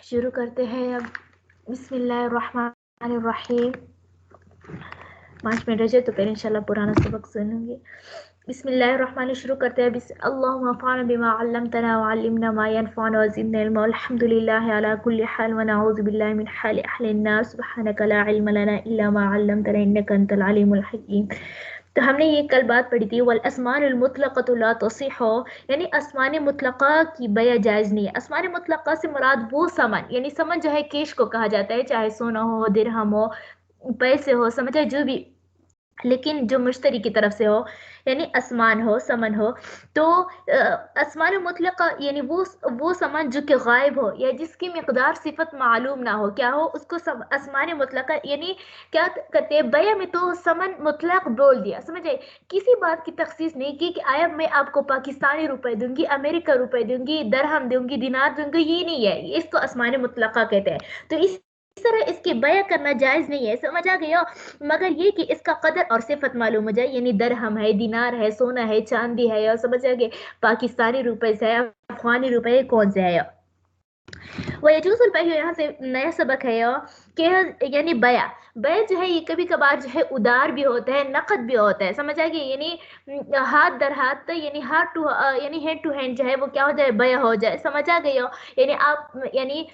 شروع کرتے ہیں اب. بسم اللہ الرحمن الرحیم. 5 منٹ رہے تو پھر انشاءاللہ پرانا سبق سنوں گی. بسم اللہ الرحمن. شروع کرتے ہیں. اللہم انفعنا بما علمتنا وعلمنا ما ينفعنا وزدنا علما والحمد للہ علی کل حال ونعوذ باللہ من حال اہل النار سبحانک لا علم لنا الا ما علمتنا انک انت العلیم الحکیم. تو ہم نے یہ کل بات پڑھی تھی والاسمان المطلقۃ لا تصح، یعنی اسمان مطلقہ کی بیع جائز نہیں ہے. اسمان مطلقہ سے مراد وہ سمن، یعنی سمن جو ہے کیش کو کہا جاتا ہے، چاہے سونا ہو، درہم ہو، پیسے ہو، سمجھے جو بھی، لیکن جو مشتری کی طرف سے ہو، یعنی اسمان ہو، سمن ہو. تو اسمان مطلقہ یعنی وہ سمن جو کہ غائب ہو یا جس کی مقدار صفت معلوم نہ ہو، کیا ہو، اس کو اسمان مطلقہ یعنی کیا کرتے ہیں بیع میں تو سمن مطلق بول دیا، سمجھے، کسی بات کی تخصیص نہیں کی کہ آیا میں آپ کو پاکستانی روپے دوں گی، امریکہ روپے دوں گی، درہم دوں گی، دینار دوں گی، یہ نہیں ہے، اس کو اسمان مطلقہ کہتے ہیں. تو اس طرح اس کی بیع کرنا جائز نہیں ہے، سمجھ آ گیا، مگر یہ کہ اس کا قدر اور صفت معلوم ہو جائے، یعنی درہم ہے، دینار ہے، سونا ہے، چاندی ہے، یا سمجھ آ گیا پاکستانی روپے سے ہے، افغانی روپے کون سے ہے. ويجوز البيع، یہاں سے نیا سبق ہے کہ یعنی بیع جو ہے یہ کبھی کبھار جو ہے ادار بھی ہوتا ہے، نقد بھی ہوتا ہے، سمجھ آ گیا، یعنی ہاتھ در ہاتھ، یعنی یعنی ہینڈ ٹو ہینڈ جو ہے وہ کیا ہو جائے، بیع ہو جائے، سمجھ آ گئی ہو، یعنی آپ یعنی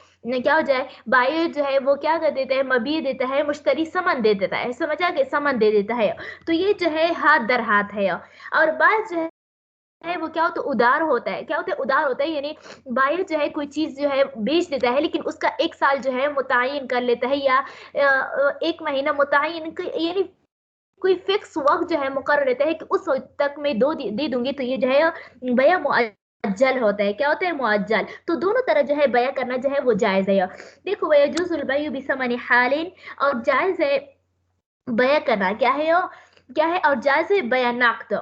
کیا ہو جائے، بائر جو ہے وہ کیا کر دیتا ہے، مبیع دیتا ہے، مشتری سمن دے دیتا ہے، سمجھ آ گیا، سمن دے دیتا ہے. تو یہ جو ہے ہاتھ در ہاتھ ہے. اور بعض جو ہے وہ کیا ہوتا ہے، ادار ہوتا ہے. کیا ہوتا ہے، ادار ہوتا ہے، یعنی بائر جو ہے کوئی چیز جو ہے بیچ دیتا ہے، لیکن اس کا 1 سال جو ہے متعین کر لیتا ہے، یا 1 مہینہ متعین، یعنی کوئی فکس وقت جو ہے مقرر رہتا ہے کہ اس وقت تک میں دے دوں گی. تو یہ جو ہے بیع معجل ہوتا ہے. کیا ہوتا ہے، معجل. تو دونوں طرح جو ہے بیع کرنا جو ہے وہ جائز ہے. دیکھو ويجوز البيع بثمن حال، اور جائز ہے بیع کرنا، کیا ہے اور جائز ہے بیع نقد.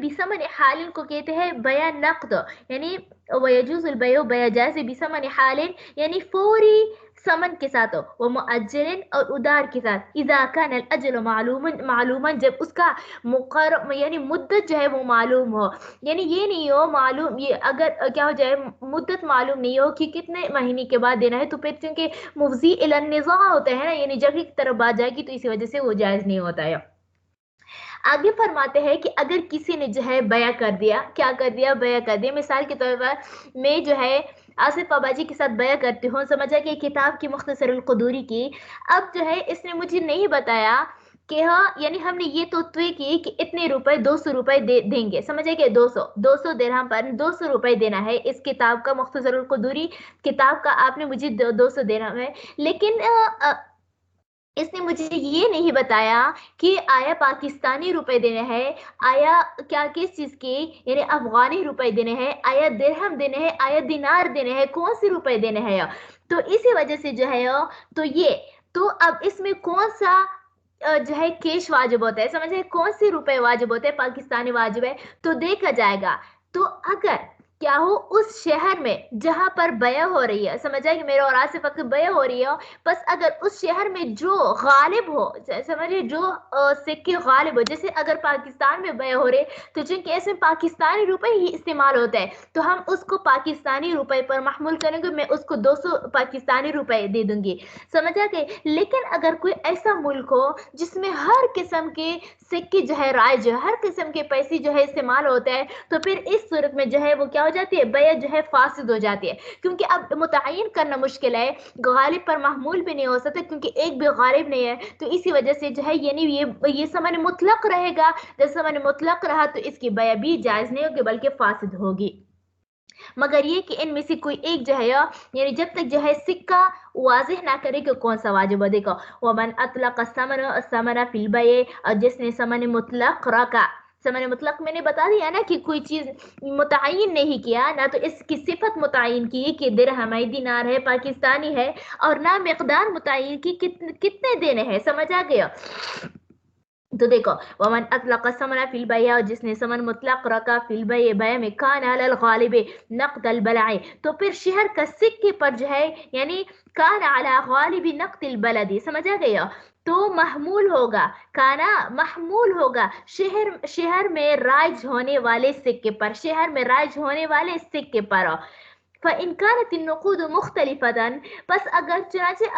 بثمن حال کو کہتے ہیں بیع نقد، یعنی ويجوز البيع بیع جائز ہے بثمن حال، یعنی فوری سمن کے ساتھ ہو، وہ مؤجل اور ادار کے ساتھ. اذا كان الاجل معلوما، جب اس کا مقرر یعنی مدت جو ہے وہ معلوم ہو، یعنی یہ نہیں ہو معلوم، یہ اگر کیا ہو جائے مدت معلوم نہیں ہو کہ کتنے مہینے کے بعد دینا ہے، تو پھر چونکہ مفضی الی النزاع ہوتا ہے نا، یعنی جگہ کی طرف بات جائے گی، تو اسی وجہ سے وہ جائز نہیں ہوتا ہے. آگے فرماتے ہیں کہ اگر کسی نے جو ہے بیع کر دیا، کیا کر دیا، بیع کر دیا. مثال کے طور پر میں جو ہے آصف بابا جی کے ساتھ بیع کرتی ہوں، سمجھا کہ کتاب کی مختصر القدوری کی. اب جو ہے اس نے مجھے نہیں بتایا کہ ہاں، یعنی ہم نے یہ تو طے کی کہ اتنے روپے 200 روپے دیں گے، سمجھے کہ 200 درہم پر 200 روپے دینا ہے. اس کتاب کا مختصر القدوری کتاب کا آپ نے مجھے 200 درہم ہے، لیکن اس نے مجھے یہ نہیں بتایا کہ آیا پاکستانی روپے دینے ہیں، آیا کیا کس چیز کی، یعنی افغانی روپے دینے ہیں، آیا درہم دینے ہیں، آیا دینار دینے ہیں، کون سی روپے دینے ہیں. تو اسی وجہ سے جو ہے تو اب اس میں کون سا جو ہے کیش واجب ہوتا ہے، سمجھے، کون سی روپے واجب ہوتے ہیں، پاکستانی واجب ہے. تو دیکھا جائے گا، تو اگر کیا ہو اس شہر میں جہاں پر بیع ہو رہی ہے، سمجھا کہ میرے اور آصف وقت بیع ہو رہی ہے، بس اگر اس شہر میں جو غالب ہو، سمجھے جو سکے غالب ہو، جیسے اگر پاکستان میں بیع ہو رہے تو چونکہ اس میں پاکستانی روپے ہی استعمال ہوتا ہے، تو ہم اس کو پاکستانی روپے پر محمول کریں گے، میں اس کو 200 پاکستانی روپے دے دوں گی، سمجھا کہ. لیکن اگر کوئی ایسا ملک ہو جس میں ہر قسم کے سکے جو ہے رائج ہے، ہر قسم کے پیسے جو ہے استعمال ہوتا ہے، تو پھر اس صورت میں جو ہے وہ کیا ہو جاتی ہے، بیع جو ہے فاسد ہو جاتی ہے. کیونکہ اب متعین کرنا مشکل ہے، غالب پر محمول بھی نہیں ہو سکتا کیونکہ ایک بھی غالب نہیں ہے. تو اسی وجہ سے جو ہے یعنی یہ سمن مطلق رہے گا. جب سمن مطلق رہا تو اس کی بیع بھی جائز نہیں ہوگی بلکہ فاسد ہوگی، مگر یہ کہ ان میں سے کوئی ایک جو ہے یعنی جب تک جو ہے سکہ واضح نہ کرے کہ کون سا واجب ہے. دیکھو ومن اطلق الثمن فی البیع، اور جس نے سمن مطلق رکھا، سمن مطلق میں نے بتا دیا نا کہ کوئی چیز متعین نہیں کیا، نہ تو اس کی صفت متعین کی کہ درہم ہے، دینار ہے، پاکستانی ہے، اور نہ مقدار متعین کی کتنے دینے ہیں، سمجھ آ گیا. تو دیکھو ومن اطلق الثمن فی البیع، جس نے سمن مطلق رکھا فی البیع، بیع میں، کان علی الغالب نقد البلع، تو پھر شہر کا سکے پر جو ہے یعنی کان علی غالب نقد البلد، سمجھا گیا، تو محمول ہوگا، کانا محمول ہوگا شہر میں رائج ہونے والے سکے پر، شہر میں رائج ہونے والے سکے پر. فَإِنْ كَانَتِ النُّقُودُ مُخْتَلِفَةً بس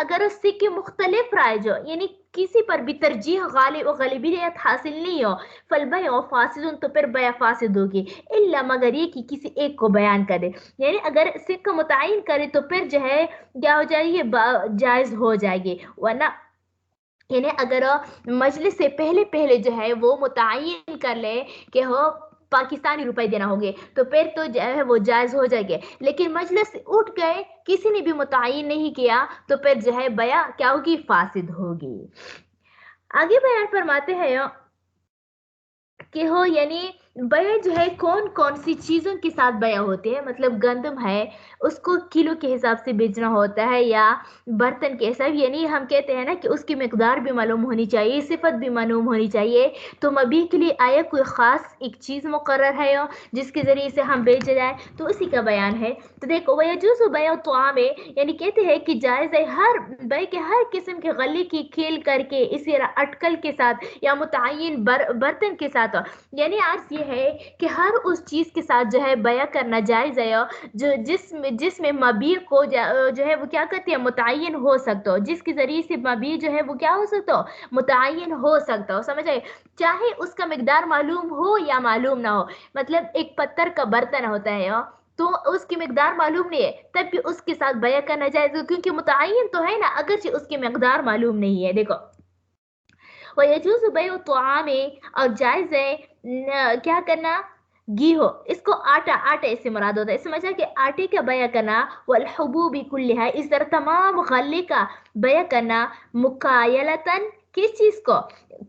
اگر اس سکے مختلف رائج ہو یعنی کسی پر بھی ترجیح غالب و غالبیت حاصل نہیں ہو فالبیع فاسد تو پھر بیع فاسد ہوگی الا مگر یہ کہ کسی ایک کو بیان کرے یعنی اگر سکہ متعین کرے تو پھر جو ہے کیا ہو جائے گی جائز ہو جائے گی ورنہ یعنی اگر مجلس سے پہلے جو ہے وہ متعین کر لے کہ ہو پاکستانی روپے دینا ہوگے تو پھر تو جو ہے وہ جائز ہو جائے گے لیکن مجلس سے اٹھ گئے کسی نے بھی متعین نہیں کیا تو پھر جو ہے بیع کیا ہوگی فاسد ہوگی آگے بیان فرماتے ہیں کہ ہو یعنی بیع جو ہے کون سی چیزوں کے ساتھ بیع ہوتی ہے مطلب گندم ہے اس کو کلو کے حساب سے بیچنا ہوتا ہے یا برتن کے حساب یعنی ہم کہتے ہیں نا کہ اس کی مقدار بھی معلوم ہونی چاہیے صفت بھی معلوم ہونی چاہیے تو مبیع کے لیے آیا کوئی خاص ایک چیز مقرر ہے جس کے ذریعے سے ہم بیچا جائے تو اسی کا بیان ہے تو دیکھو وَيَجُوزُ بَيْعُ الطَّعَامِ یعنی کہتے ہیں کہ جائز ہے ہر بیع کے ہر قسم کے غلے کی کھیل کر کے اسی طرح اٹکل کے ساتھ یا متعین برتن کے ساتھ یعنی عرض یہ ہے کہ ہر اس چیز کے ساتھ جو ہے بیع کرنا جائز ہے جو جس میں مبیع کو جو ہے وہ کیا کرتے ہیں متعین ہو سکتا ہو جس کے ذریعے سے مبیع جو ہے وہ کیا ہو سکتا ہو متعین ہو سکتا ہو سمجھ آئے چاہے اس کا مقدار معلوم ہو یا معلوم نہ ہو مطلب ایک پتھر کا برتن ہوتا ہے تو اس کی مقدار معلوم نہیں ہے تب بھی اس کے ساتھ بیع کرنا جائز ہے کیونکہ متعین تو ہے نا اگرچہ اس کی مقدار معلوم نہیں ہے دیکھو وَيَجُوزُ بَيْعُ الطَّعَامِ اور جائز ہے کیا کرنا گھی ہو اس کو آٹا اس سے مراد ہوتا ہے سمجھا کہ آٹے کا بیع کرنا والحبوب کلھا اس طرح تمام غلے کا بیع کرنا مکایلتاً کس چیز کو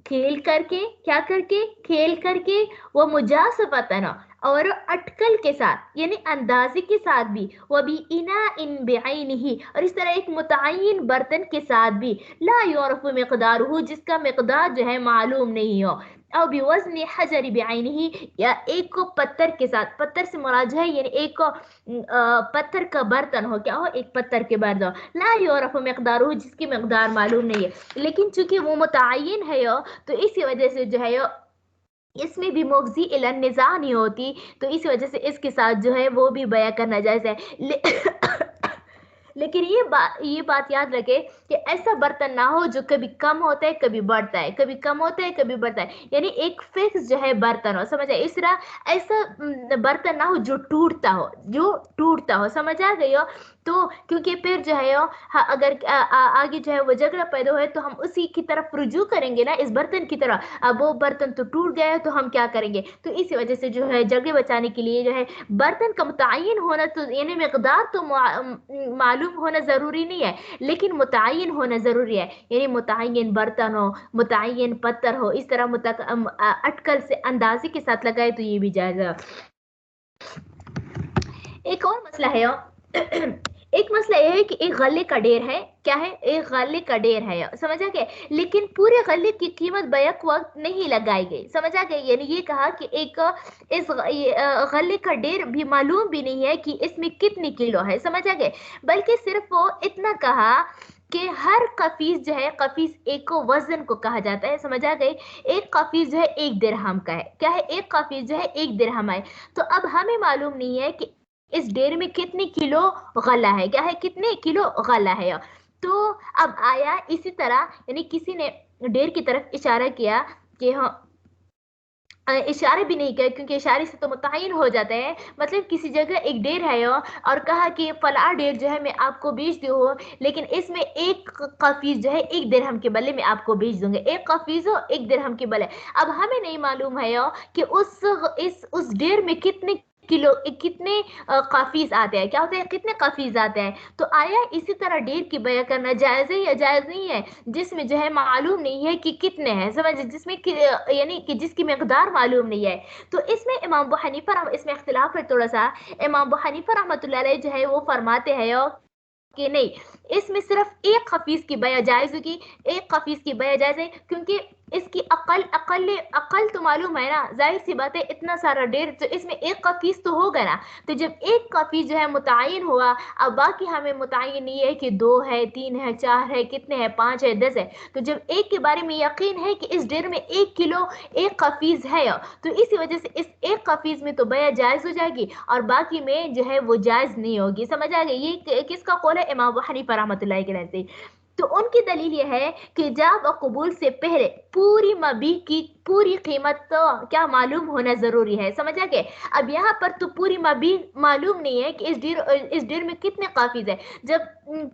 کھیل کر کے کیا کر کے کھیل کر کے وہ مجاسفتاً اور اٹکل کے ساتھ یعنی اندازے کے ساتھ بھی وہ بھی اناء بعینہ اور اس طرح ایک متعین برتن کے ساتھ بھی لا یعرف مقدارہ جس کا مقدار جو ہے معلوم نہیں ہو او بوزن حجر بعینہ یا ایک کو پتھر کے ساتھ پتھر سے مراد ہے یعنی ایک کو پتھر کا برتن ہو کیا ہو ایک پتھر کے برتن ہو لا یعرف مقدارہ جس کی مقدار معلوم نہیں ہے لیکن چونکہ وہ متعین ہے تو اسی وجہ سے جو ہے اس میں بھی مفضی الی النزاع نہیں ہوتی تو اس وجہ سے اس کے ساتھ جو ہے وہ بھی بیع کرنا جائز ہے لیکن یہ بات یاد رکھے کہ ایسا برتن نہ ہو جو کبھی کم ہوتا ہے کبھی بڑھتا ہے کبھی کم ہوتا ہے کبھی بڑھتا ہے یعنی ایک فکس جو ہے برتن ہو سمجھا اس طرح ایسا برتن نہ ہو جو ٹوٹتا ہو سمجھ آ گئی ہو تو کیونکہ پھر جو ہے اگر آگے جو ہے وہ جھگڑا پیدا ہوئے تو ہم اسی کی طرف رجوع کریں گے نا اس برتن کی طرح اب وہ برتن تو ٹوٹ گیا ہے تو ہم کیا کریں گے تو اسی وجہ سے جو ہے جھگڑے بچانے کے لیے جو ہے برتن کا متعین ہونا تو یعنی مقدار تو معلوم ہونا ضروری نہیں ہے لیکن متعین ہونا ضروری ہے یعنی متعین برتن ہو متعین پتھر ہو اس طرح اٹکل سے اندازے کے ساتھ لگائے تو یہ بھی جائز ہے ایک اور مسئلہ ہے ایک مسئلہ یہ ہے کہ ایک غلے کا ڈھیر ہے کیا ہے ایک غلے کا ڈھیر ہے سمجھا گیا لیکن پورے غلے کی قیمت بیک وقت نہیں لگائی گئی سمجھا گیا یعنی یہ کہا کہ ایک اس غلے کا ڈھیر بھی معلوم بھی نہیں ہے کہ اس میں کتنی کلو ہے سمجھا گیا بلکہ صرف وہ اتنا کہا کہ ہر قفیز جو ہے قفیز ایک کو وزن کو کہا جاتا ہے سمجھا گئی ایک قفیز جو ہے 1 درہم کا ہے کیا ہے ایک قفیز جو ہے 1 درہم ہے تو اب ہمیں معلوم نہیں ہے کہ اس ڈیر میں کتنی کلو غلہ ہے کیا ہے کتنے کلو غلہ ہے تو اب آیا اسی طرح یعنی کسی نے ڈیر کی طرف اشارہ کیا کہ اشارے بھی نہیں کیا کیونکہ اشارے سے تو متعین ہو جاتے ہیں مطلب کسی جگہ ایک ڈیر ہے اور کہا کہ فلاں ڈیر جو ہے میں آپ کو بیچ دوں لیکن اس میں ایک قفیز جو ہے 1 درہم کے بدلے میں آپ کو بیچ دوں گے ایک قفیز ہو 1 درہم کے بدلے اب ہمیں نہیں معلوم ہے کہ اس ڈیر میں کتنے قفیز آتے ہیں کیا ہوتے ہیں کتنے قفیز آتے ہیں تو آیا اسی طرح ڈیر کی بیع کرنا جائز ہے یا جائز نہیں ہے جس میں جو ہے معلوم نہیں ہے کہ کتنے ہیں سمجھ جس میں یعنی کہ جس کی مقدار معلوم نہیں ہے تو اس میں امام ابو حنیفہ اس میں اختلاف ہے تھوڑا سا امام ابو حنیفہ رحمۃ اللہ علیہ جو ہے وہ فرماتے ہیں کہ نہیں اس میں صرف ایک قفیز کی بیع جائز ہوگی ایک قفیز کی بیع جائز ہے کیونکہ اس کی اقل تو معلوم ہے نا، ظاہر سی بات ہے اتنا سارا ڈیر تو اس میں ایک کا فیس تو ہوگا نا، تو جب ایک کا فیس جو ہے متعین ہوا، اب باقی ہمیں متعین نہیں ہے کہ 2 ہے 3 ہے 4 ہے کتنے ہے 5 ہے 10 ہے، تو جب ایک کے بارے میں یقین ہے کہ اس ڈیر میں 1 کلو ایک کا فیس ہے، تو اسی وجہ سے اس ایک کا فیس میں تو بیع جائز ہو جائے گی اور باقی میں جو ہے وہ جائز نہیں ہوگی. سمجھ آ گئی؟ یہ کس کا قول ہے؟ امام ابو حنیفہ رحمۃ اللہ کے نزدیک. تو ان کی دلیل یہ ہے کہ ایجاب و قبول سے پہلے پوری مبیع کی پوری قیمت تو کیا معلوم ہونا ضروری ہے. سمجھا کہ اب یہاں پر تو پوری مبیع معلوم نہیں ہے کہ اس ڈیر میں کتنے قافیز ہے. جب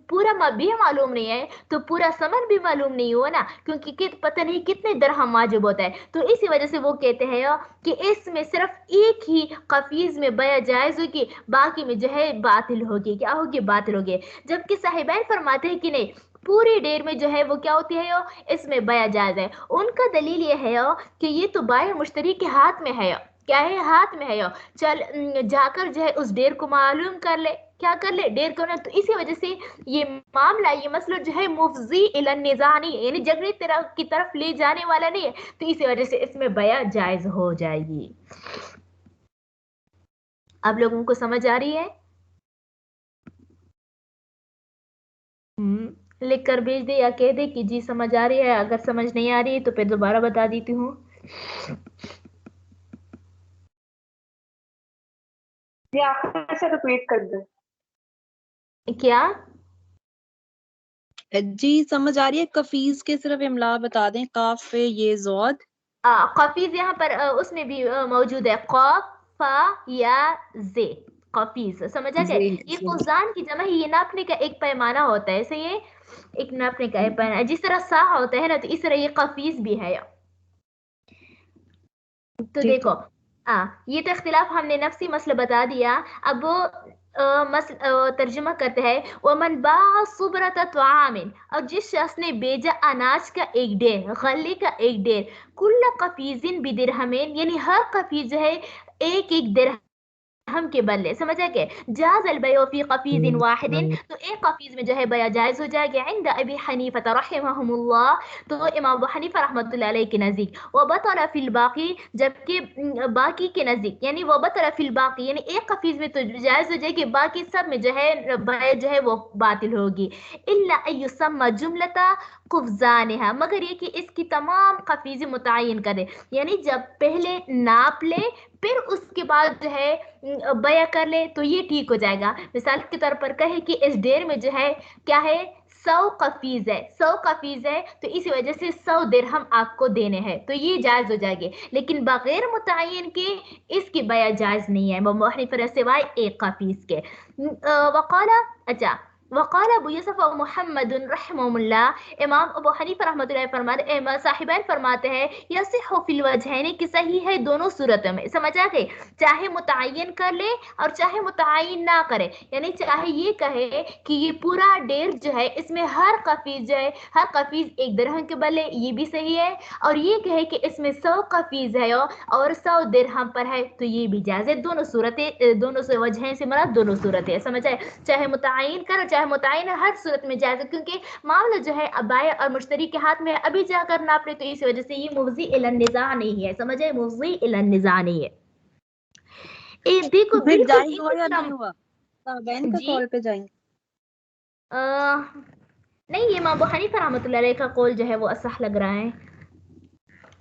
پورا مبیع معلوم نہیں ہے تو پورا ثمن بھی معلوم نہیں ہوا نا، کیونکہ پتہ نہیں کتنے درہم واجب ہوتا ہے. تو اسی وجہ سے وہ کہتے ہیں کہ اس میں صرف ایک ہی قفیز میں بیع جائز ہوگی، باقی میں جو ہے باطل ہوگی. کیا ہوگی؟ باطل ہوگی. جبکہ صاحبین فرماتے ہیں کہ نہیں، پوری ڈیر میں جو ہے وہ کیا ہوتی ہے، اس میں بیع جائز ہے. ان کا دلیل یہ ہے کہ یہ تو بائع مشتری کے ہاتھ میں ہے. کیا ہے؟ ہاتھ میں ہے. چل جا کر جو ہے اس ڈیر کو معلوم کر لے. کیا کر لے؟ ڈیر کو. تو اسی وجہ سے یہ معاملہ، یہ مسئلہ جو ہے مفضی الی النزاع نہیں ہے، یعنی جھگڑے کی طرف لے جانے والا نہیں ہے. تو اسی وجہ سے اس میں بیع جائز ہو جائے گی. اب لوگوں کو سمجھ آ رہی ہے؟ لکھ کر بھیج دے یا کہہ دے کہ جی سمجھ آ رہی ہے. اگر سمجھ نہیں آ رہی ہے تو پھر دوبارہ بتا دیتی ہوں. جی آپ سے ریپیٹ کر دیں. کیا جی سمجھ آ رہی ہے. کفیز کے صرف املا بتا دیں. کاف پہ یہ زود قفیز یہاں پر اس میں بھی موجود ہے، قاف فا یا زے. قفیز سمجھا کہ یہ فوزان کی جمع ہے. یہ ناپنے کا ایک پیمانہ ہوتا ہے. صحیح ہے، ایک ناپنے کا ایک پیمانہ. جس طرح سا ہوتا ہے نا، تو اس طرح یہ قفیز بھی ہے. تو دیکھو یہ تو اختلاف ہم نے نفسی مسئلہ بتا دیا. اب وہ ترجمہ کرتے ہیں ومن باع صبرۃ طعام، اور جس شخص نے بیچا اناج کا ایک ڈیر، غلے کا ایک ڈیر، کل قفیز بدرہمین، یعنی ہر قفیز جو ہے ایک ایک درہم کے بدلے. سمجھا کہ جاز البیع فی قفیز واحد، تو ایک قفیز میں جو ہے بیع جائز ہو جائے گا. عند ابی حنیفہ رحمہم اللہ، تو امام ابو حنیفہ رحمۃ اللہ علیہ کے نزدیک. وبطل فی الباقی، جبکہ باقی کے نزدیک، یعنی وبطل فی الباقی یعنی ایک قفیز میں تو جائز ہو جائے گی، باقی سب میں جو ہے بیع جو ہے وہ باطل ہوگی. الا ان یسمى جملۃ قفزانها، مگر یہ کہ اس کی تمام قفیز متعین کرے، یعنی جب پہلے ناپ لے پھر اس کے بعد جو ہے بیع کر لے تو یہ ٹھیک ہو جائے گا. مثال کے طور پر کہے کہ اس ڈیر میں جو ہے کیا ہے، 100 قفیز ہے. 100 قفیز ہے تو اسی وجہ سے 100 درہم آپ کو دینے ہیں، تو یہ جائز ہو جائے گی. لیکن بغیر متعین کے اس کی بیع جائز نہیں ہے، ابو حنیفہ سوائے ایک قفیز کے. وقال ابو یوسف و محمد رحمهم اللہ، امام ابو حنیفہ رحمۃ اللہ فرماتے، صاحبین فرماتے ہیں یصح فی الوجہین، کہ صحیح ہے دونوں صورتوں میں. سمجھا گئے؟ چاہے متعین کر لے اور چاہے متعین نہ کرے، یعنی چاہے یہ کہے کہ یہ پورا ڈیر جو ہے اس میں ہر قفیز جو ہے ہر قفیز ایک درہم کے بدلے، یہ بھی صحیح ہے. اور یہ کہے کہ اس میں 100 قفیز ہے اور 100 درہم پر ہے، تو یہ بھی جائز ہے. دونوں صورتیں، دونوں سے وجہیں سے مراد دونوں صورتیں. سمجھا ہے؟ چاہے متعین کرو چاہے متعین، ہر صورت میں جائز ہے، کیونکہ معاملہ جو ہے بائع اور مشتری کے ہاتھ میں ہے. ابھی جا کر ناپ لے تو اس وجہ سے یہ مفضی الی النزاع نہیں ہے. سمجھے؟ مفضی الی النزاع نہیں ہے. دیکھو پھر بالکل جائز اسی ہوا یا طرح نہیں ہوا؟ صاحبین کا جی قول پہ جائیں گے. نہیں، یہ امام ابو حنیفہ رحمۃ اللہ علیہ کا قول جو ہے وہ اصح لگ رہا ہے.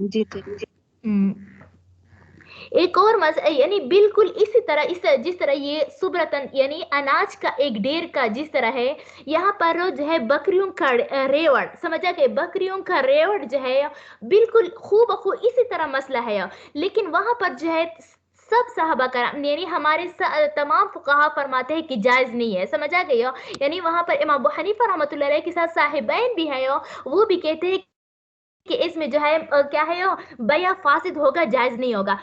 جی ٹھیک. ایک اور یعنی بالکل اسی طرح جس طرح یہ صبرتن یعنی اناج کا ایک ڈیر کا جس طرح ہے، یہاں پر جو ہے بکریوں کا ریوڑ. سمجھا کہ بکریوں کا ریوڑ جو ہے بالکل خوب اسی طرح مسئلہ ہے، لیکن وہاں پر جو ہے سب صحابہ کرام یعنی ہمارے تمام فقہا فرماتے ہیں کہ جائز نہیں ہے. سمجھا گیا؟ یعنی وہاں پر امام ابو حنیفہ رحمۃ اللہ علیہ کے ساتھ صاحبین بھی ہیں، وہ بھی کہتے ہیں کہ اس میں جو ہے کیا ہے، بیع فاسد ہوگا، جائز نہیں ہوگا.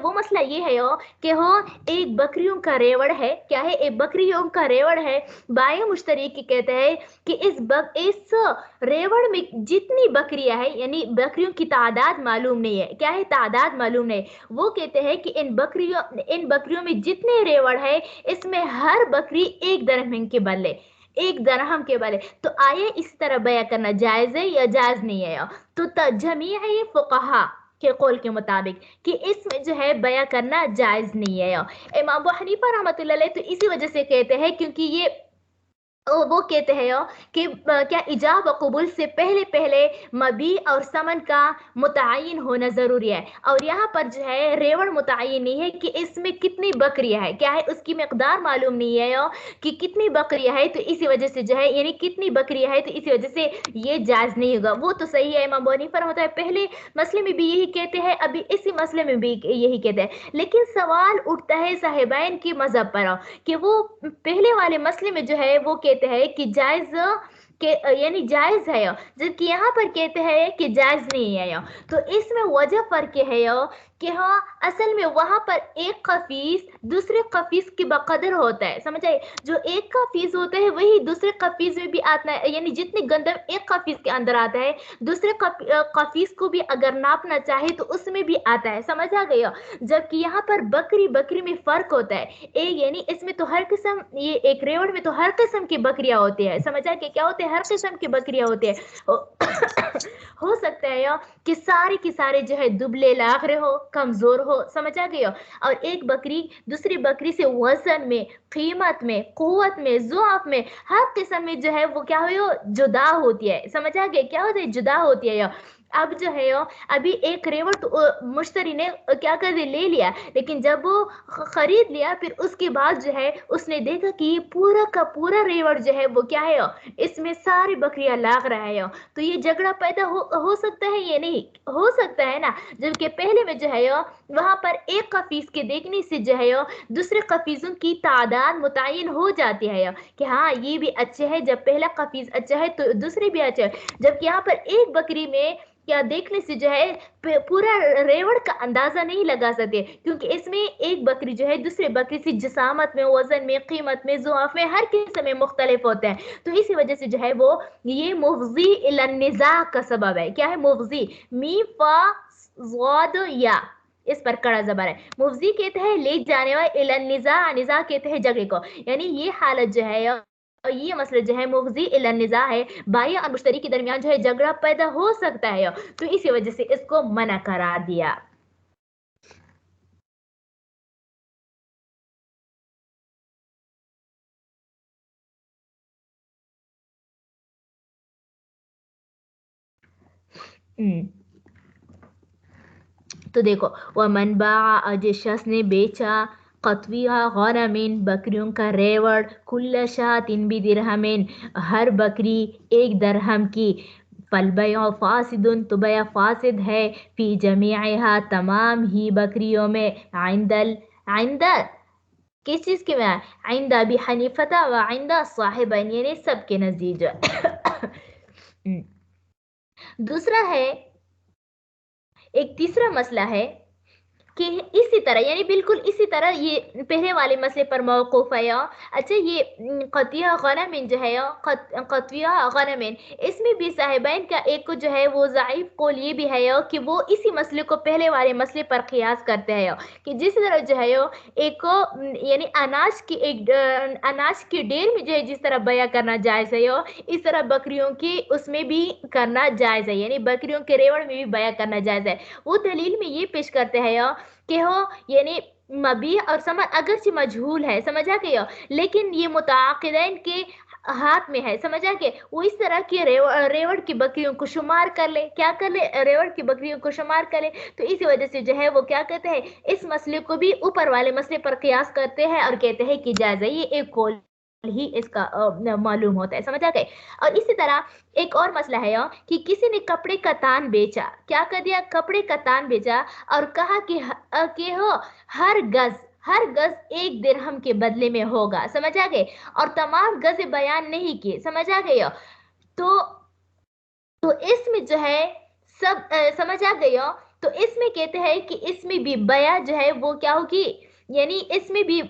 وہ مسئلہ یہ ہے کہ ہو ایک بکریوں کا ریوڑ ہے. کیا ہے؟ ایک بکریوں کا ریوڑ ہے. بائع مشتری کی کہتے ہیں کہ اس ریوڑ میں جتنی بکریاں ہیں، یعنی بکریوں کی تعداد معلوم نہیں ہے. کیا ہے؟ تعداد معلوم نہیں. وہ کہتے ہیں کہ ان بکریوں میں جتنے ریوڑ ہے، اس میں ہر بکری ایک درہم کے بدلے ایک درہم کے بارے. تو آیا اس طرح بیان کرنا جائز ہے یا جائز نہیں ہے؟ تو جمیع فقہا کے قول کے مطابق کہ اس میں جو ہے بیان کرنا جائز نہیں ہے. امام ابو حنیفہ رحمۃ اللہ علیہ تو اسی وجہ سے کہتے ہیں کیونکہ یہ وہ کہتے ہیں کہ کیا ایجاب و قبول سے پہلے مبیع اور ثمن کا متعین ہونا ضروری ہے. اور یہاں پر جو ہے ریوڑ متعین نہیں ہے کہ اس میں کتنی بکریاں ہے، کیا ہے اس کی مقدار معلوم نہیں ہے کہ کتنی بکریاں ہے، تو اسی وجہ سے جو ہے یعنی کتنی بکریاں ہے تو اسی وجہ سے یہ جائز نہیں ہوگا. وہ تو صحیح ہے، امام ابو حنیفہ رحمۃ اللہ پہلے مسئلے میں بھی یہی کہتے ہیں، ابھی اسی مسئلے میں بھی یہی کہتے ہیں. لیکن سوال اٹھتا ہے صاحبین کی مذہب پر کہ وہ پہلے والے مسئلے میں جو ہے وہ کہتے ہیں کہ جائز کہ یعنی جائز ہے، جبکہ یہاں پر کہتے ہیں کہ جائز نہیں ہے. تو اس میں وجہ فرق ہے کہ ہاں اصل میں وہاں پر ایک قفیس دوسرے قفیس کے بقدر ہوتا ہے. سمجھ آئے؟ جو ایک قفیس ہوتا ہے وہی دوسرے قفیس میں بھی آتا ہے، یعنی جتنی گندم ایک قفیس کے اندر آتا ہے دوسرے قفیس کو بھی اگر ناپنا چاہے تو اس میں بھی آتا ہے. سمجھ آ گئی؟ جبکہ یہاں پر بکری میں فرق ہوتا ہے. یعنی اس میں تو ہر قسم، یہ ایک ریوڑ میں تو ہر قسم کی بکریاں ہوتی ہے. سمجھ آ کہ کیا ہوتے ہیں؟ ہر قسم کی بکریاں ہوتی ہے. ہو سکتا ہے کہ سارے کی سارے جو ہے دبلے لاغرے ہو، کمزور ہو. سمجھ آ گئی؟ اور ایک بکری دوسری بکری سے وزن میں، قیمت میں، قوت میں، ضعف میں، ہر قسم میں جو ہے وہ کیا ہو جدا ہوتی ہے. سمجھ آ گئی؟ کیا ہوتا ہے؟ جدا ہوتی ہے. اب جو ہے ابھی ایک ریوڑ مشتری نے کیا کر دیا، لے لیا، لیکن جب وہ خرید لیا پھر اس کے بعد جو ہے اس نے دیکھا کہ یہ پورا کا پورا ریوڑ جو ہے وہ کیا ہے اس میں ساری بکریاں لاغ رہا ہے. تو یہ جھگڑا پیدا ہو سکتا ہے یہ نہیں ہو سکتا ہے نا. جبکہ پہلے میں جو ہے وہاں پر ایک قفیس کے دیکھنے سے جو ہے دوسرے قفیسوں کی تعداد متعین ہو جاتی ہے کہ ہاں یہ بھی اچھے ہے، جب پہلا قفیس اچھا ہے تو دوسرے بھی اچھا ہے. جبکہ یہاں پر ایک بکری میں کیا دیکھنے سے جو ہے پورا ریوڑ کا اندازہ نہیں لگا سکتے، کیونکہ اس میں ایک بکری جو ہے دوسرے بکری سے جسامت میں، وزن میں، قیمت میں، ضعف میں، ہر قسم میں مختلف ہوتے ہیں. تو اسی وجہ سے جو ہے وہ یہ مفضی الی النزاع کا سبب ہے. کیا ہے مفضی؟ میم فا ضاد یا، اس پر کڑا زبر ہے. مفضی کہتے ہیں لے جانے والے، الی النزاع، نزاع کہتے ہیں جگہ کو. یعنی یہ حالت جو ہے یہ مسئلہ جو ہے مفضی الی النزاع ہے، بائع اور مشتری کے درمیان جو ہے جھگڑا پیدا ہو سکتا ہے. تو اسی وجہ سے اس کو منع قرار دیا. تو دیکھو ومن باع، جس شخص نے بیچا، قطویہ غنمین، بکریوں کا ریوڑ، کل شاۃ بدرہمین، ہر بکری ایک درہم کی، فالبیع فاسد، تو بیع فاسد ہے، فی جمیعہا، تمام ہی بکریوں میں، عند کس چیز کے میں؟ عند ابی حنیفہ و عند صاحبین، یعنی سب کے نزدیک جو ہے. دوسرا ہے، ایک تیسرا مسئلہ ہے کہ اسی طرح یعنی بالکل اسی طرح یہ پہلے والے مسئلے پر موقوف ہے. اچھا یہ قطیہ غنمین جو ہے قطیہ غنمین، اس میں بھی صاحبین کا ایک جو ہے وہ ضعیف قول یہ بھی ہے کہ وہ اسی مسئلے کو پہلے والے مسئلے پر قیاس کرتے ہیں کہ جس طرح جو ہے ایک یعنی اناج کی ڈیر میں جو ہے جس طرح بیع کرنا جائز ہے اس طرح بکریوں کی اس میں بھی کرنا جائز ہے، یعنی بکریوں کے ریوڑ میں بھی بیع کرنا جائز ہے. وہ دلیل میں یہ پیش کرتے ہیں کہ یعنی مبیع اور ثمن اگرچہ مجہول ہے. سمجھا کہ لیکن یہ متعاقدین کے ہاتھ میں ہے. سمجھا کہ وہ اس طرح کے ریوڑ کی بکریوں کو شمار کر لے، کیا کر لے؟ ریوڑ کی بکریوں کو شمار کر لے. تو اسی وجہ سے جو ہے وہ کیا کہتے ہیں اس مسئلے کو بھی اوپر والے مسئلے پر قیاس کرتے ہیں اور کہتے ہیں کہ جائز ہے. یہ ایک قول ہی اس کا معلوم ہوتا ہے. سمجھا گئے؟ اور اسی طرح ایک اور مسئلہ ہے کہ کسی نے کپڑے کا تان بیچا، کیا کر دیا؟ کپڑے کا تان بیچا اور کہا کہ ہر گز ایک درہم کے بدلے میں ہوگا. سمجھا گئے؟ اور تمام گز بیان نہیں کیے. سمجھا گئے؟ تو اس میں جو ہے سب سمجھا گئے؟ تو اس میں کہتے ہیں کہ اس میں بھی بیع جو ہے وہ کیا ہوگی، یعنی اس میں بھی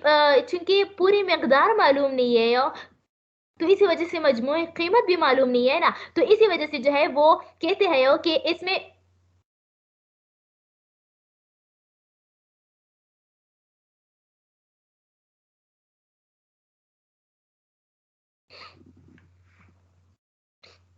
چونکہ پوری مقدار معلوم نہیں ہے تو اسی وجہ سے مجموعی قیمت بھی معلوم نہیں ہے نا. تو اسی وجہ سے جو ہے وہ کہتے ہیں کہ اس میں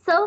100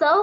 100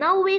90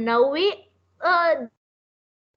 90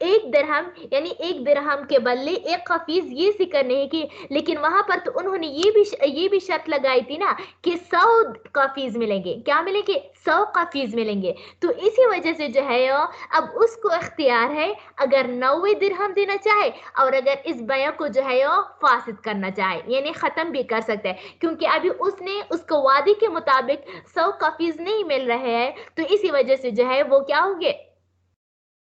ایک درہم یعنی ایک درہم کے بدلے ایک قفیز یہ ذکر نہیں کی، لیکن وہاں پر تو انہوں نے یہ بھی شرط لگائی تھی نا کہ 100 قفیز ملیں گے. کیا ملیں گے؟ 100 قفیز ملیں گے. تو اسی وجہ سے جو ہے اب اس کو اختیار ہے اگر 90 درہم دینا چاہے اور اگر اس بیع کو جو ہے فاسد کرنا چاہے یعنی ختم بھی کر سکتا ہے، کیونکہ ابھی اس نے اس کو وعدے کے مطابق 100 قفیز نہیں مل رہے ہیں، تو اسی وجہ سے جو ہے وہ کیا ہوں گے،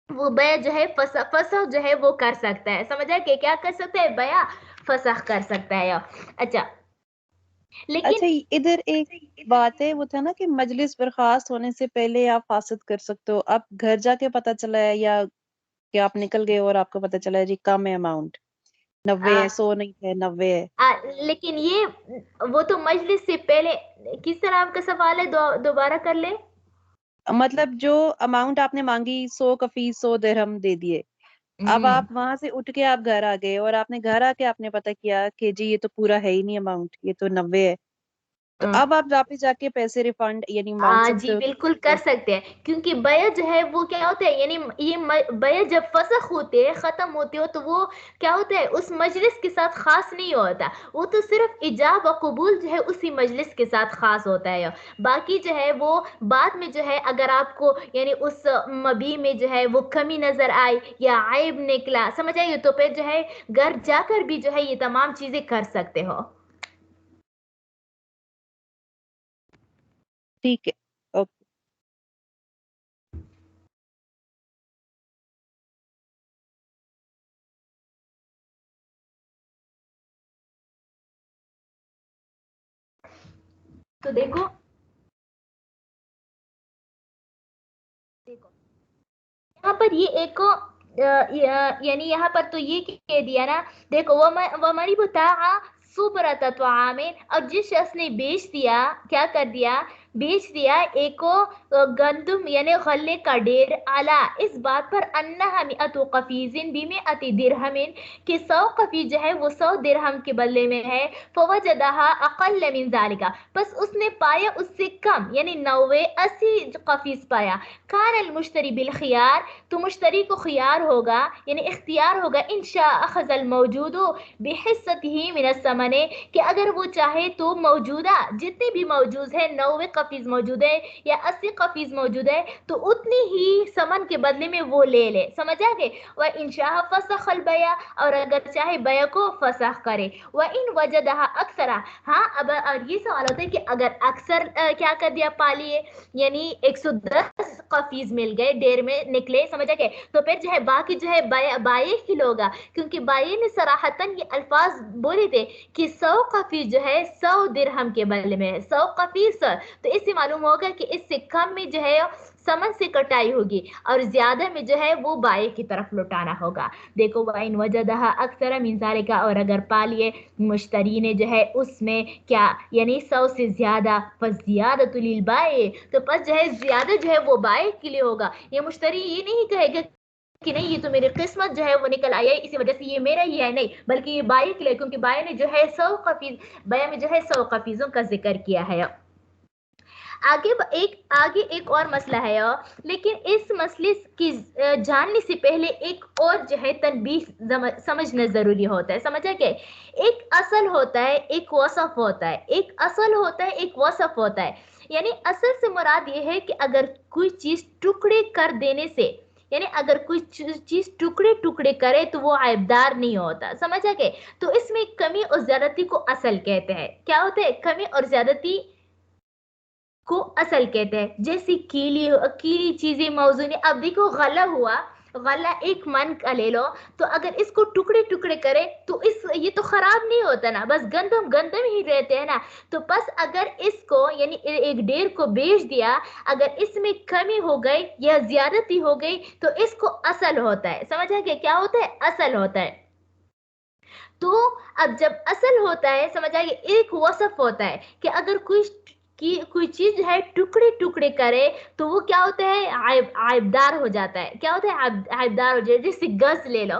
وہ بیع جو ہے فسخ جو ہے وہ کر سکتا ہے. سمجھا کہ کیا کر سکتا ہے؟ بیع فسخ کر سکتا ہے. اچھا لیکن اچھا ادھر ایک بات ہے، وہ تھا نا کہ مجلس برخاست ہونے سے پہلے آپ فاسد کر سکتے ہو. اب گھر جا کے پتہ چلا ہے یا کہ آپ نکل گئے اور آپ کو پتہ چلا ہے جی کم ہے اماؤنٹ، 90 ہے، 100 نہیں ہے، 90 ہے. لیکن یہ وہ تو مجلس سے پہلے. کس طرح آپ کا سوال ہے؟ دوبارہ کر لیں. مطلب جو اماؤنٹ آپ نے مانگی 100 قفیز 100 درہم دے دیے، اب آپ وہاں سے اٹھ کے آپ گھر آ گئے اور آپ نے گھر آ کے آپ نے پتہ کیا کہ جی یہ تو پورا ہے ہی نہیں اماؤنٹ، یہ تو 90 ہے، تو اب آپ واپس جا کے پیسے ریفنڈ یعنی مانگ سکتے جی ہو. بالکل کر سکتے ہیں، کیونکہ بیع جو ہے وہ کیا ہوتا ہے، یعنی یہ بیع جب فسخ ہوتے ہے، ختم ہوتے ہو، تو وہ کیا ہوتا ہے اس مجلس کے ساتھ خاص نہیں ہوتا، وہ تو صرف ایجاب و قبول جو ہے اسی مجلس کے ساتھ خاص ہوتا ہے. باقی جو ہے وہ بعد میں جو ہے اگر آپ کو یعنی اس مبیع میں جو ہے وہ کمی نظر آئی یا عیب نکلا، سمجھ آئیے، تو پھر جو ہے گھر جا کر بھی جو ہے یہ تمام چیزیں کر سکتے ہو. ٹھیک ہے، اوکے. تو دیکھو یہاں پر یہ ایک یعنی یہاں پر تو یہ کہہ دیا نا، دیکھو ومن ابتاع صبرۃ طعام، اور جس شخص نے بیچ دیا، کیا کر دیا، بیچ دیا ایک گندم یعنی غلے کا ڈیر، اعلیٰ اس بات پر انہا مئۃ قفیز بمئۃ درہم کہ 100 قفیز جو ہے وہ 100 درہم کے بدلے میں ہے، فوجدہا اقل من ذالک، بس اس نے پایا اس سے کم یعنی 80 قفیز پایا، کان المشتری بالخیار، تو مشتری کو خیار ہوگا یعنی اختیار ہوگا، ان شاء اخذ الموجود بحصته من الثمن، کہ اگر وہ چاہے تو موجودہ جتنے بھی موجود ہے 90 قفیز موجود ہے یا 80 قفیز موجود ہے تو اتنی ہی ثمن کے بدلے میں وہ لے لے. سمجھا گے؟ وَإِن شَاءَ فَسَخَ الْبَيْعَ، اور اگر چاہے بیع کو فسخ کرے. وَإِن وَجَدَهَا أَكْثَرَ، ہاں اب اور یہ سوال ہوتا ہے کہ اگر اکثر کیا کر دیا پا لیے یعنی 110 قفیز مل گئے ڈیر میں نکلے، سمجھا گئے، تو پھر جو ہے باقی جو ہے بائع ہی لوگا، کیونکہ بائع نے صراحتاً یہ الفاظ بولے تھے کہ 100 قفیز جو ہے 100 درہم کے بدلے میں ہے، 100 قفیز، تو اس سے معلوم ہوگا کہ اس سے کم میں جو ہے ثمن سے کٹائی ہوگی اور زیادہ میں جو ہے وہ بائع کی طرف لوٹانا ہوگا. دیکھو وَإِن وَجَدَهَا أَكْثَرَ مِن ذَلِكَ، اور اگر پا لیے مشتری نے جو ہے اس میں کیا یعنی 100 سے زیادہ، فَزِيَادَةُ لِلْبَائِعِ، تو پس جو ہے زیادہ جو ہے وہ بائع کے لیے ہوگا. یہ مشتری یہ نہیں کہے گا کہ نہیں یہ تو میری قسمت جو ہے وہ نکل آئی ہے اسی وجہ سے یہ میرا ہی ہے، نہیں، بلکہ یہ بائع کے لیے، کیونکہ بائع نے جو ہے 100 قفیز بیع میں جو ہے 100 قفیزوں کا ذکر کیا ہے. آگے ایک اور مسئلہ ہے، لیکن اس مسئلے کی جاننے سے پہلے ایک اور جو ہے تنبیہ سمجھنا ضروری ہوتا ہے. سمجھا کہ ایک اصل ہوتا ہے، ایک وصف ہوتا ہے، ایک اصل ہوتا ہے، ایک وصف ہوتا ہے. یعنی اصل سے مراد یہ ہے کہ اگر کوئی چیز ٹکڑے کر دینے سے، یعنی اگر کوئی چیز ٹکڑے ٹکڑے کرے تو وہ عیبدار نہیں ہوتا. سمجھا کہ تو اس میں کمی اور زیادتی کو اصل کہتے ہیں. کیا ہوتا ہے؟ کمی اور زیادتی کو اصل کہتے ہیں. جیسے کیلی چیزیں موزونی، اب دیکھو غلہ ہوا، غلہ ایک من کا لے لو، تو اگر اس کو ٹکڑے ٹکڑے کرے تو یہ تو خراب نہیں ہوتا نا، بس گندم ہی رہتے ہیں نا. تو بس اگر اس کو یعنی ایک ڈیر کو بیچ دیا، اگر اس میں کمی ہو گئی یا زیادتی ہو گئی تو اس کو اصل ہوتا ہے. سمجھا کہ کیا ہوتا ہے؟ اصل ہوتا ہے. تو اب جب اصل ہوتا ہے، سمجھ آئیے، ایک وصف ہوتا ہے کہ اگر کوئی چیز جو ہے ٹکڑے ٹکڑے کرے تو وہ کیا ہوتا ہے؟ عیبدار ہو جاتا ہے. کیا ہوتا ہے؟ عیبدار ہو جاتا ہے. جیسے گز لے لو،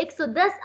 110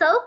100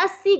80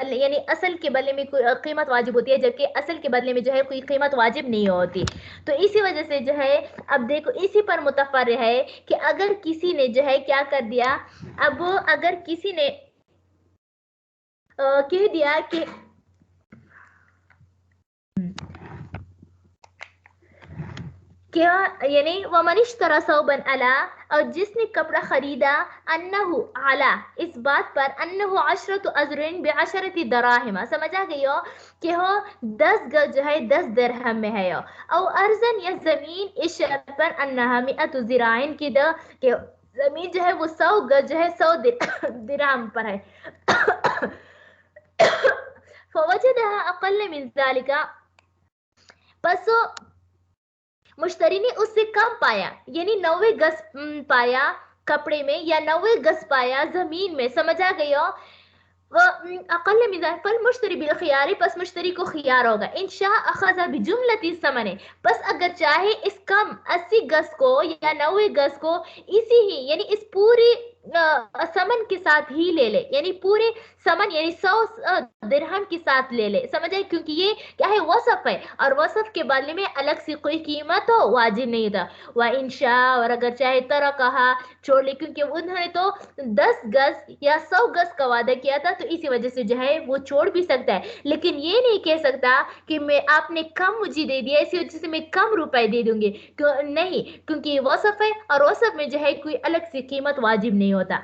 یعنی اصل کے بدلے میں کوئی قیمت واجب ہوتی ہے، جبکہ اصل کے بدلے میں جو ہے کوئی قیمت واجب نہیں ہوتی. تو اسی وجہ سے جو ہے اب دیکھو اسی پر متفرع ہے کہ اگر کسی نے جو ہے کیا کر دیا، اب اگر کسی نے کہہ دیا کہ کیا یعنی وَمَنِ اشْتَرَى ثَوْبًا عَلَىٰ، اور جس نے کپڑا خریدا انَّهُ عَلَىٰ اس بات پر انَّهُ عَشْرَةُ أَزْرٍ بِعَشَرَةِ دَرَاهِمَ، سمجھا گئی ہو کہ ہو 10 گز جو ہے 10 درہم میں ہے، او ارزن یا زمین اس شرط پر انَّهَا 100 ذراعٍ کی کہ زمین جو ہے وہ 100 گز جو ہے 100 درہم پر ہے. فوجدها اقل من ذلك، پس مشتری نے اس سے کم پایا، یعنی 90 گز پایا کپڑے میں یا 90 گز پایا زمین میں، سمجھا گئی ہو. اقل من ذلك فالمشتری بالخيار، پس مشتری کو خیار ہوگا. ان شاء اخذ بجملۃ الثمن، پس اگر چاہے اس کم 80 گز کو یا 90 گز کو اسی ہی یعنی اس پوری ثمن کے ساتھ ہی لے لے، یعنی پورے ثمن یعنی 100 درہم کے ساتھ لے لے، سمجھے، کیونکہ یہ کیا ہے وصف ہے، اور وصف کے بدلے میں الگ سے کوئی قیمت ہو واجب نہیں تھا. وَإِن شاء، اور اگر چاہے ترکہا چھوڑ لے، کیونکہ انہوں نے تو 10 گز یا 100 گز کا وعدہ کیا تھا، تو اسی وجہ سے جو ہے وہ چھوڑ بھی سکتا ہے، لیکن یہ نہیں کہہ سکتا کہ میں آپ نے کم مجھے دے دیا اسی وجہ سے میں کم روپے دے دوں گی، نہیں، کیونکہ یہ وصف ہے اور وصف میں جو ہے کوئی الگ سے قیمت واجب نہیں ہوتا.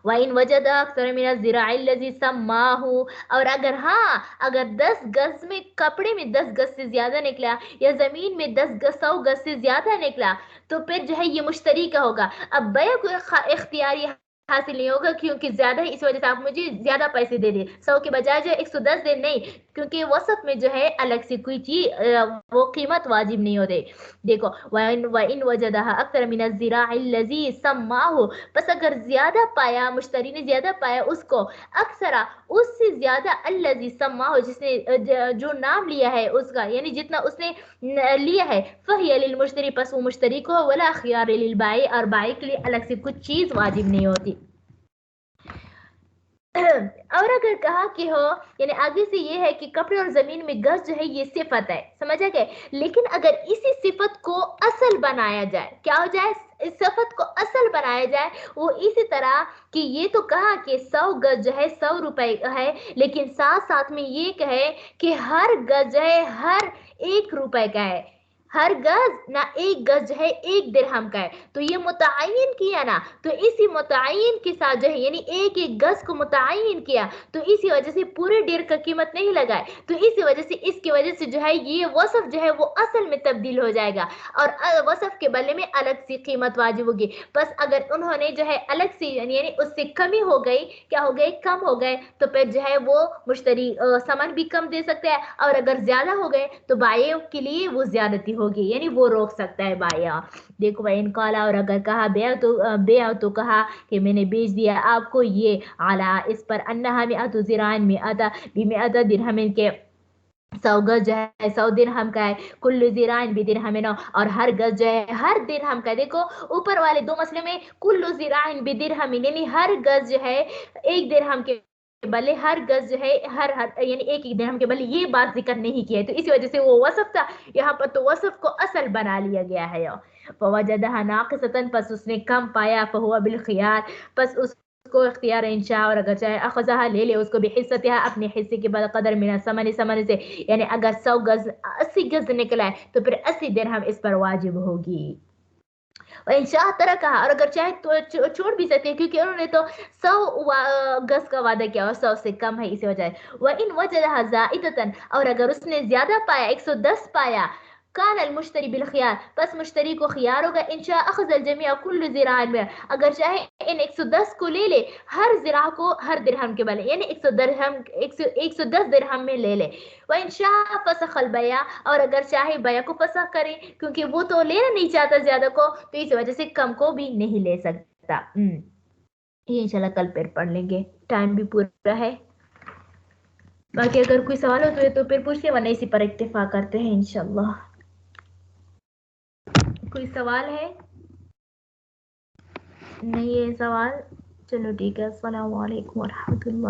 وَإِن وَجَدَ أَكْثَرَ مِنَ الذِّرَاعِ الَّذِي سَمَّاهُ، اور اگر 10 گز میں کپڑے میں 10 گز سے زیادہ نکلا یا زمین میں 10 گز 100 گز سے زیادہ نکلا تو پھر جو ہے یہ مشتری کا ہوگا. اب بیع کو اختیاری حاصل نہیں ہوگا کیونکہ زیادہ ہے، اس وجہ سے آپ مجھے زیادہ پیسے دے دیں، 100 کے بجائے جو 110 دے، نہیں، کیونکہ وصف میں جو ہے الگ سے کوئی چیز وہ قیمت واجب نہیں ہوتے. دیکھو وَإِن وَجَدَهَا أَكْثَرَ مِنَ الذِّرَاعِ الَّذِي سَمَّاهُ، پس اگر زیادہ پایا، مشتری نے زیادہ پایا اس کو، اکثرا اس سے زیادہ الذی سماہ، جس نے جو نام لیا ہے اس کا، یعنی جتنا اس نے لیا ہے، فہی للمشتری، پس وہ مشتری کو، ولا خیار للبائع، اور بائع کے لیے الگ سے کچھ چیز واجب نہیں ہوتی. اور اگر کہا کہ ہو یعنی آگے سے یہ ہے کہ کپڑے اور زمین میں گز جو ہے یہ صفت ہے، سمجھا گیا، لیکن اگر اسی صفت کو اصل بنایا جائے، کیا ہو جائے، اس صفت کو اصل بنایا جائے، وہ اسی طرح کہ یہ تو کہا کہ 100 گز جو ہے 100 روپے ہے، لیکن ساتھ ساتھ میں یہ کہے کہ ہر گز جو ہے ہر 1 روپے کا ہے، ہر گز نہ 1 گز جو ہے 1 درہم کا ہے، تو یہ متعین کیا نا، تو اسی متعین کے ساتھ جو ہے یعنی 1 گز کو متعین کیا، تو اسی وجہ سے پورے ڈیر کا قیمت نہیں لگائے، تو اسی وجہ سے اس کی وجہ سے جو ہے یہ وصف جو ہے وہ اصل میں تبدیل ہو جائے گا، اور وصف کے بدلے میں الگ سی قیمت واجب ہوگی. بس اگر انہوں نے جو ہے الگ سی یعنی اس سے کمی ہو گئی، کیا ہو گئے، کم ہو گئے، تو پھر جو ہے وہ مشتری سامان بھی کم دے سکتا ہے، اور اگر زیادہ ہو گئے تو بائع کے لیے وہ زیادتی ہوگی، یعنی وہ روک سکتا ہے بائع. دیکھو ان قالا، اور اگر کہا بیع تو کہا کہ میں نے بیچ دیا آپ کو یہ علی اس پر انہا 100 ذراع 100 درہم کے 100 گز جو ہے 100 درہم کا ہے، کل ذراع بدرہم، اور ہر گز جو ہے ہر درہم کا. دیکھو اوپر والے 2 مسئلے میں کل ذراع بدرہم یعنی ہر گز جو ہے 1 درہم کے بلے، ہر گز جو ہے ہر یعنی 1 درہم کے بلے، یہ بات ذکر نہیں کی ہے، تو اسی وجہ سے وہ وصف تھا، یہاں پر تو وصف کو اصل بنا لیا گیا ہے. فوجدها ناقصة، پس اس نے کم پایا، فهو بالخيار، پس اس کو اختیار انشاء، اور اگر چاہے اخذها لے لے اس کو بحصتها اپنے حصے کے قدر من ثمن سے، یعنی اگر 100 گز 80 گز نکلا ہے تو پھر 80 درہم اس پر واجب ہوگی. انشاء ترکہا، اور اگر چاہے تو چھوڑ بھی سکتے ہیں، کیونکہ انہوں نے تو 100 گز کا وعدہ کیا اور 100 سے کم ہے، اسی وجہ ہے. وَإِن وَجَدَهَا زَائِدَةً، اور اگر اس نے زیادہ پایا 110 پایا، کان المشتری بالخیار، پس مشتری کو خیار ہوگا، انشاء اخذ الجمیع کل ذراع میں، اگر چاہے ان 110 کو لے لے ہر ذراع کو ہر درہم کے بلے، یعنی 110 درہم میں لے لے. وَإِنشَاءَ فَسَخَ الْبَيْعَ، اور اگر چاہے بیع کو فسخ کرے، کیونکہ وہ تو لینا نہیں چاہتا زیادہ کو، تو اس وجہ سے کم کو بھی نہیں لے سکتا. یہ انشاءاللہ کل پھر پڑھ لیں گے، ٹائم بھی پورا ہے. باقی اگر کوئی سوال ہو تو پھر پوچھتے، ورنہ اسی پر اکتفا کرتے ہیں انشاءاللہ. کوئی سوال ہے؟ نہیں ہے سوال، چلو ٹھیک ہے. السلام علیکم ورحمۃ اللہ.